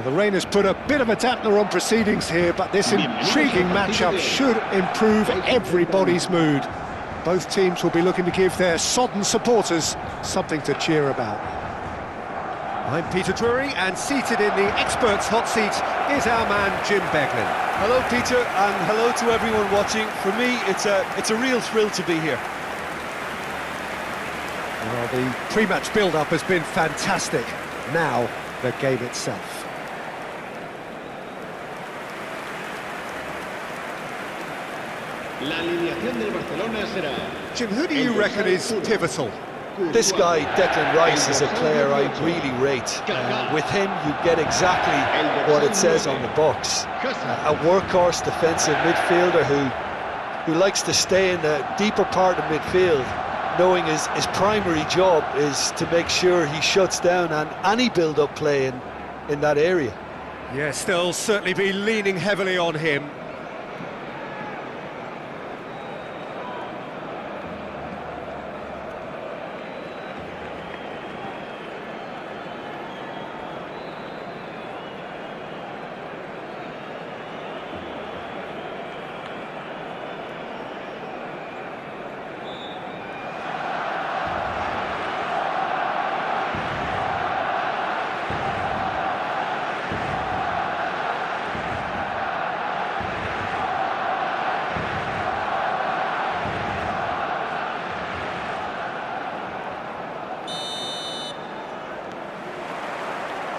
The rain has put a bit of a dampener on proceedings here, but this intriguing matchup should improve everybody's mood. Both teams will be looking to give their sodden supporters something to cheer about. I'm Peter Drury, and seated in the experts' hot seat is our man Jim Beglin. Hello Peter, and hello to everyone watching. For me, it's a real thrill to be here. Well, the pre-match build-up has been fantastic. Now, the game itself. Jim, who do you reckon is pivotal? This guy, Declan Rice, is a player I really rate. With him, you get exactly what it says on the box. A workhorse defensive midfielder who likes to stay in the deeper part of midfield, knowing his primary job is to make sure he shuts down any build-up play in that area. Yes, they'll certainly be leaning heavily on him.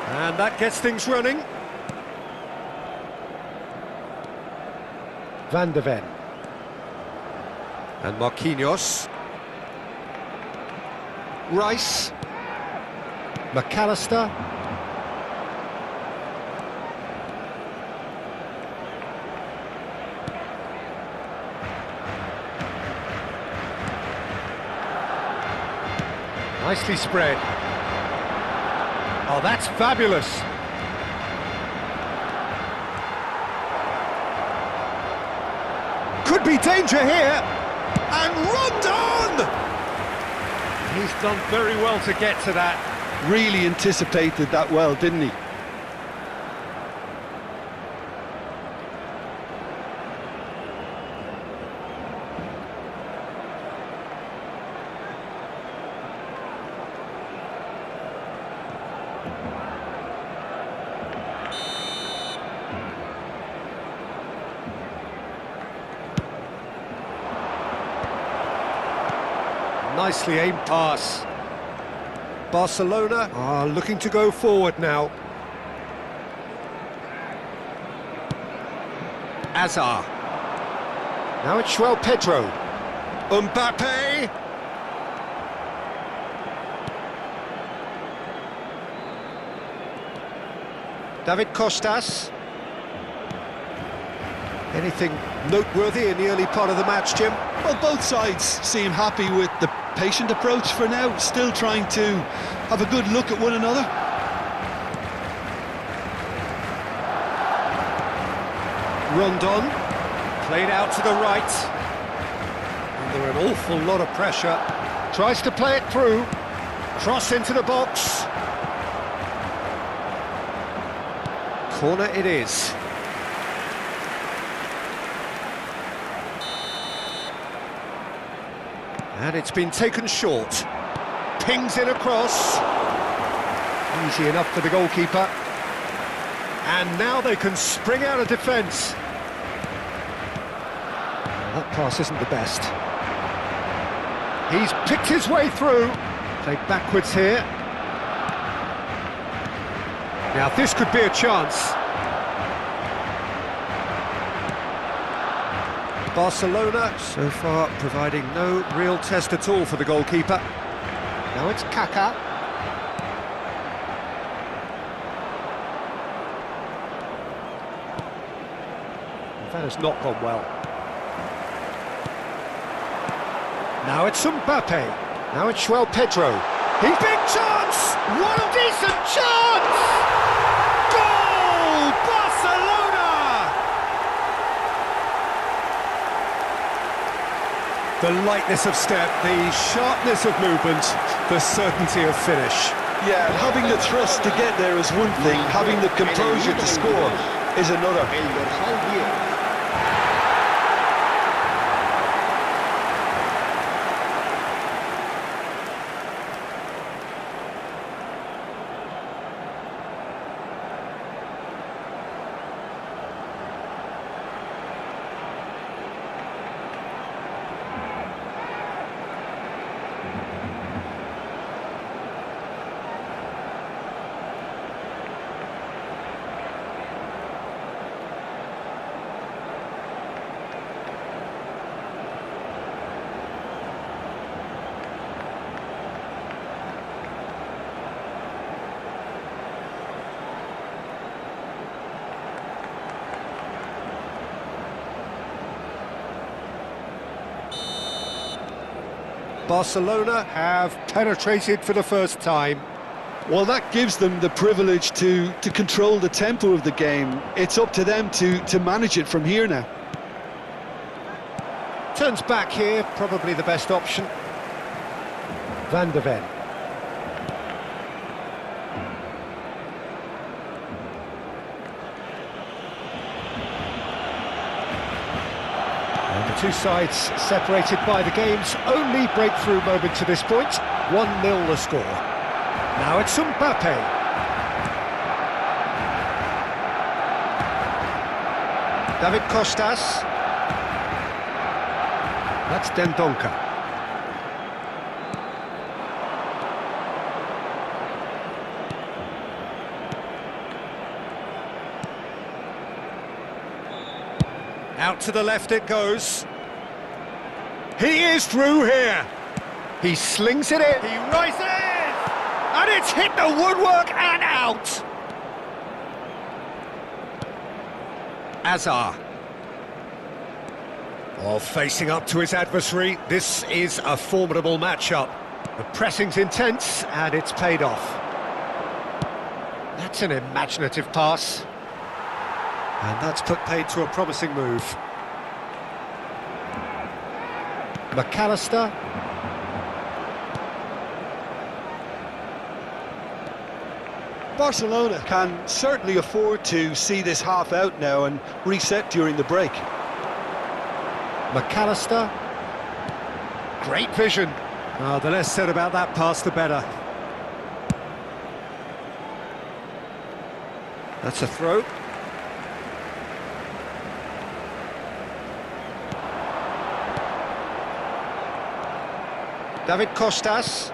And that gets things running. Van de Ven. And Marquinhos. Rice. McAllister. Nicely spread. Oh, that's fabulous. Could be danger here. And Rondon! He's done very well to get to that. Really anticipated that well, didn't he? Nicely aimed pass. Barcelona are looking to go forward now. Azar. Now it's João Pedro. Mbappe. David Costas. Anything noteworthy in the early part of the match, Jim? Well, both sides seem happy with the patient approach for now, still trying to have a good look at one another. Rondon, played out to the right. Under an awful lot of pressure. Tries to play it through. Cross into the box. Corner it is. And it's been taken short. Pings in across. Easy enough for the goalkeeper. And now they can spring out of defence. That pass isn't the best. He's picked his way through. Played backwards here. Now this could be a chance. Barcelona, so far, providing no real test at all for the goalkeeper. Now it's Kaká. That has not gone well. Now it's Mbappe. Now it's João Pedro. He's big chance! What a decent chance! Goal! Barcelona! The lightness of step, the sharpness of movement, the certainty of finish. Yeah, having the thrust to get there is one thing, having the composure to score is another. Barcelona have penetrated for the first time. Well, that gives them the privilege to control the tempo of the game. It's up to them to manage it from here now. Turns back here, probably the best option. Van de Ven. And the two sides separated by the game's only breakthrough moment to this point. 1-0 the score. Now it's Mbappe. David Costas. That's Dendonka. Out to the left it goes. He is through here. He slings it in. He rises! And it's hit the woodwork and out. Azar. Oh, facing up to his adversary, this is a formidable matchup. The pressing's intense, and it's paid off. That's an imaginative pass. And that's put paid to a promising move. McAllister. Barcelona can certainly afford to see this half out now and reset during the break. McAllister. Great vision. Oh, the less said about that pass, the better. That's a throw. David Costas.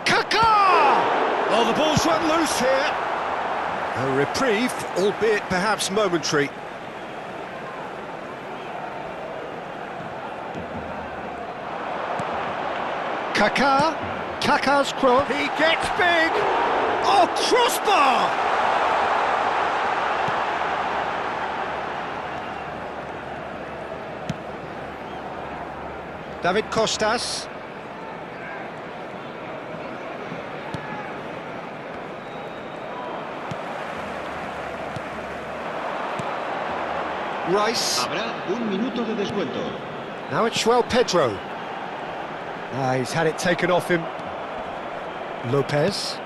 Kaká! Oh, the ball's run loose here. A reprieve, albeit perhaps momentary. Kaká. Kaká's cross. He gets big. Oh, crossbar! David Costas. Rice. Habrá un minuto de descuento. Now it's João Pedro. He's had it taken off him. Lopez.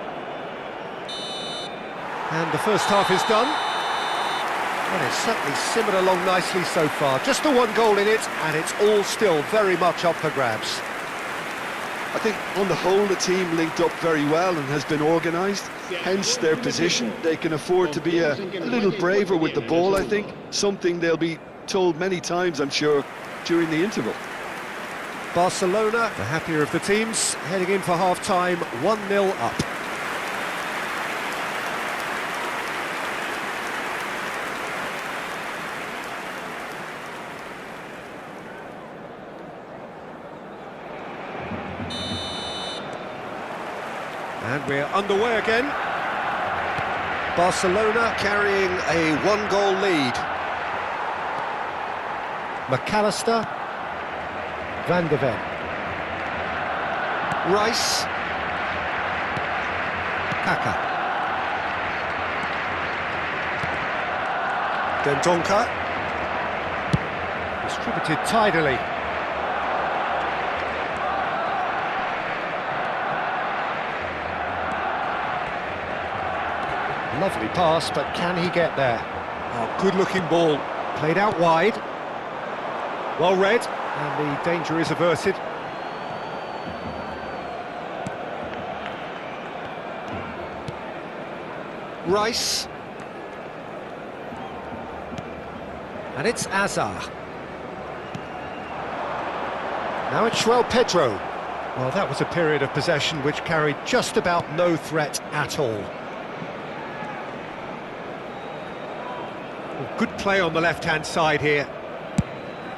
And the first half is done. And it's certainly simmered along nicely so far. Just the one goal in it, and it's all still very much up for grabs. I think on the whole the team linked up very well and has been organised, hence their position. They can afford to be a little braver with the ball, I think, something they'll be told many times, I'm sure, during the interval. Barcelona, the happier of the teams, heading in for half-time, 1-0 up. And we're underway again. Barcelona carrying a one-goal lead. McAllister. Van de Ven. Rice. Kaká. Dendonka. Distributed tidily. Lovely pass, but can he get there? Oh, good-looking ball. Played out wide. Well read, and the danger is averted. Rice. And it's Azar. Now it's João Pedro. Well, that was a period of possession which carried just about no threat at all. Well, good play on the left-hand side here.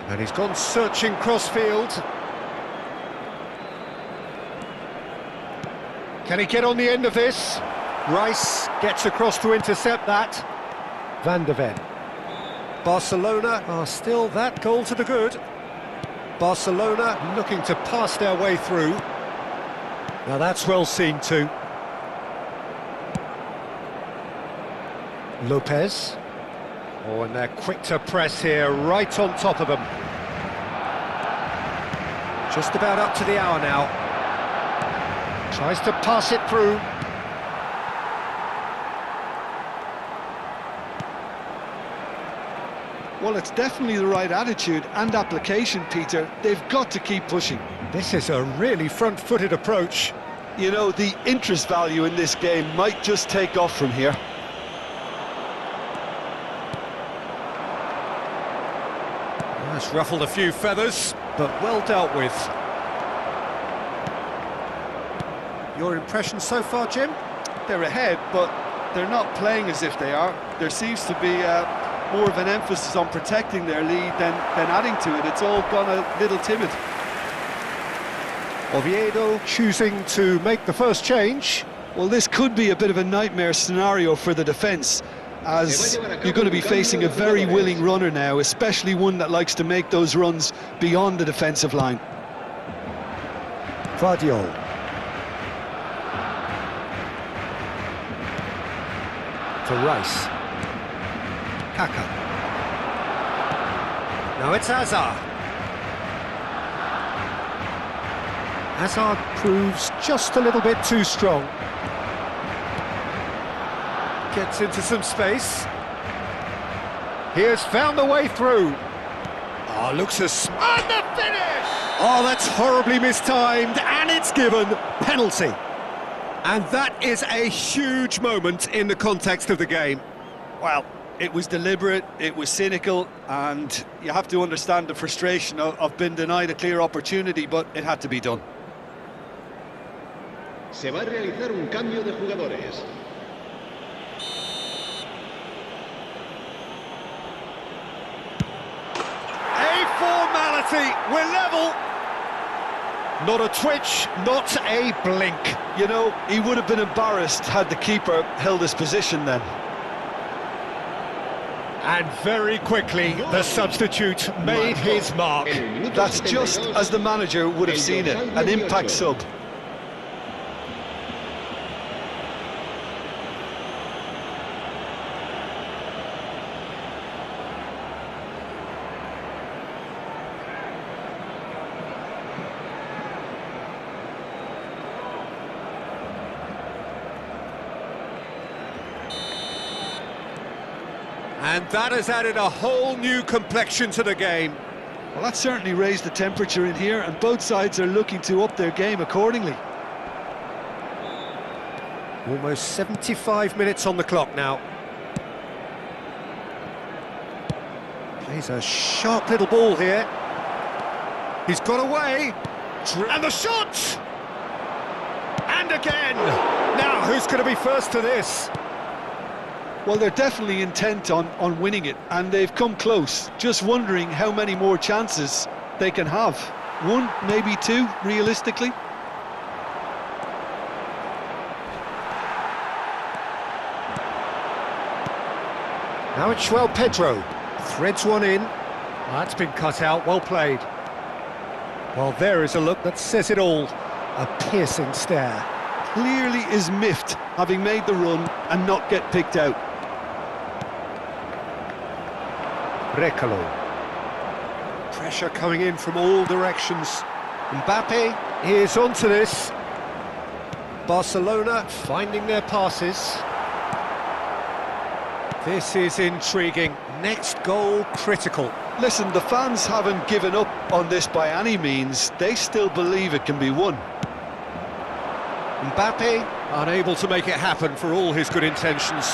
And he's gone searching cross-field. Can he get on the end of this? Rice gets across to intercept that. Van de Ven. Barcelona are still that goal to the good. Barcelona looking to pass their way through. Now that's well seen too. Lopez. Oh, and they're quick to press here, right on top of them. Just about up to the hour now. Tries to pass it through. Well, it's definitely the right attitude and application, Peter. They've got to keep pushing. This is a really front-footed approach. You know, the interest value in this game might just take off from here. That's ruffled a few feathers, but well dealt with. Your impression so far, Jim? They're ahead, but they're not playing as if they are. There seems to be more of an emphasis on protecting their lead than adding to it. It's all gone a little timid. Oviedo choosing to make the first change. Well, this could be a bit of a nightmare scenario for the defence, as you're going to be facing a very willing runner now, especially one that likes to make those runs beyond the defensive line. Vardiol. For Rice. Kaka. Now it's Azar. Hazard proves just a little bit too strong. Gets into some space. He has found the way through. Oh, looks as... And the finish! Oh, that's horribly mistimed, and it's given penalty. And that is a huge moment in the context of the game. Well, it was deliberate, it was cynical, and you have to understand the frustration of being denied a clear opportunity, but it had to be done. Se va a realizar un cambio de jugadores. A formality, we're level. Not a twitch, not a blink. You know, he would have been embarrassed had the keeper held his position then. And very quickly, the substitute made his mark. That's just as the manager would have seen it, an impact sub. And that has added a whole new complexion to the game. Well, that certainly raised the temperature in here, and both sides are looking to up their game accordingly. Almost 75 minutes on the clock now. Plays a sharp little ball here. He's got away. And the shot! And again! Now, who's going to be first to this? Well, they're definitely intent on winning it, and they've come close. Just wondering how many more chances they can have. One, maybe two, realistically. Now it's João Pedro. Threads one in. That's been cut out, well played. Well, there is a look that says it all. A piercing stare. Clearly is miffed, having made the run and not get picked out. Recalo. Pressure coming in from all directions. Mbappe is onto this. Barcelona finding their passes. This is intriguing. Next goal critical. Listen, the fans haven't given up on this by any means. They still believe it can be won. Mbappe unable to make it happen for all his good intentions.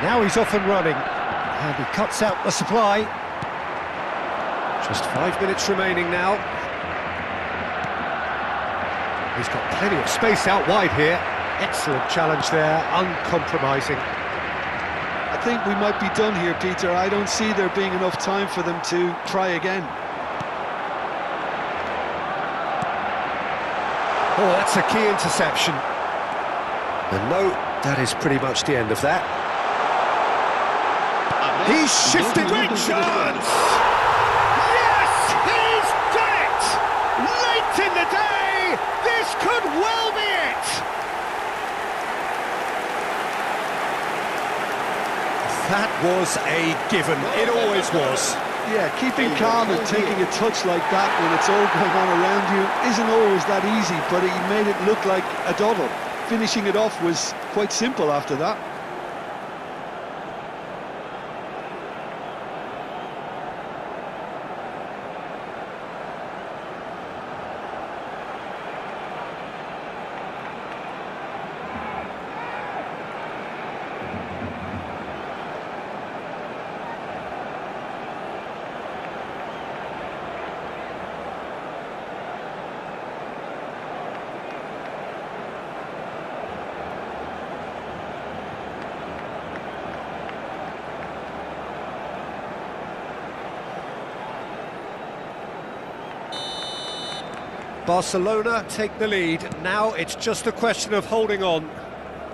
Now he's off and running, and he cuts out the supply. Just 5 minutes remaining now. He's got plenty of space out wide here. Excellent challenge there, uncompromising. I think we might be done here, Peter. I don't see there being enough time for them to try again. Oh, that's a key interception. And no, that is pretty much the end of that. He's shifted. Richards! Yes, he's done it! Late in the day, this could well be it! That was a given, it always was. Yeah, keeping calm and taking a touch like that when it's all going on around you isn't always that easy, but he made it look like a doddle. Finishing it off was quite simple after that. Barcelona take the lead. Now it's just a question of holding on.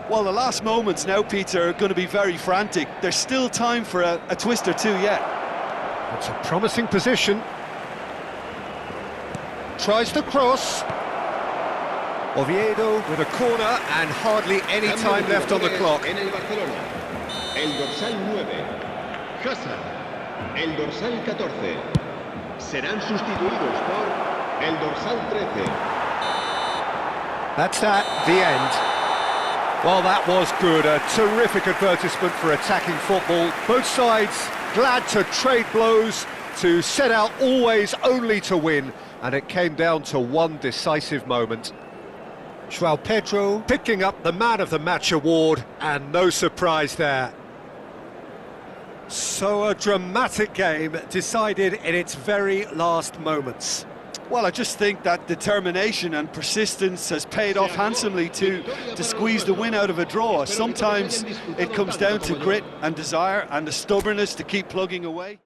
Well, the last moments now, Peter, are going to be very frantic. There's still time for a twist or two yet. It's a promising position. Tries to cross. Oviedo with a corner and hardly any time left on the clock. En el Barcelona, el dorsal 9, Hazard, el dorsal 14. Serán sustituidos por el dorsal 13. That's that, the end. Well, that was good. A terrific advertisement for attacking football. Both sides glad to trade blows, to set out always only to win, and it came down to one decisive moment. João Pedro picking up the Man of the Match award, and no surprise there. So a dramatic game decided in its very last moments. Well, I just think that determination and persistence has paid off handsomely to squeeze the win out of a draw. Sometimes it comes down to grit and desire and the stubbornness to keep plugging away.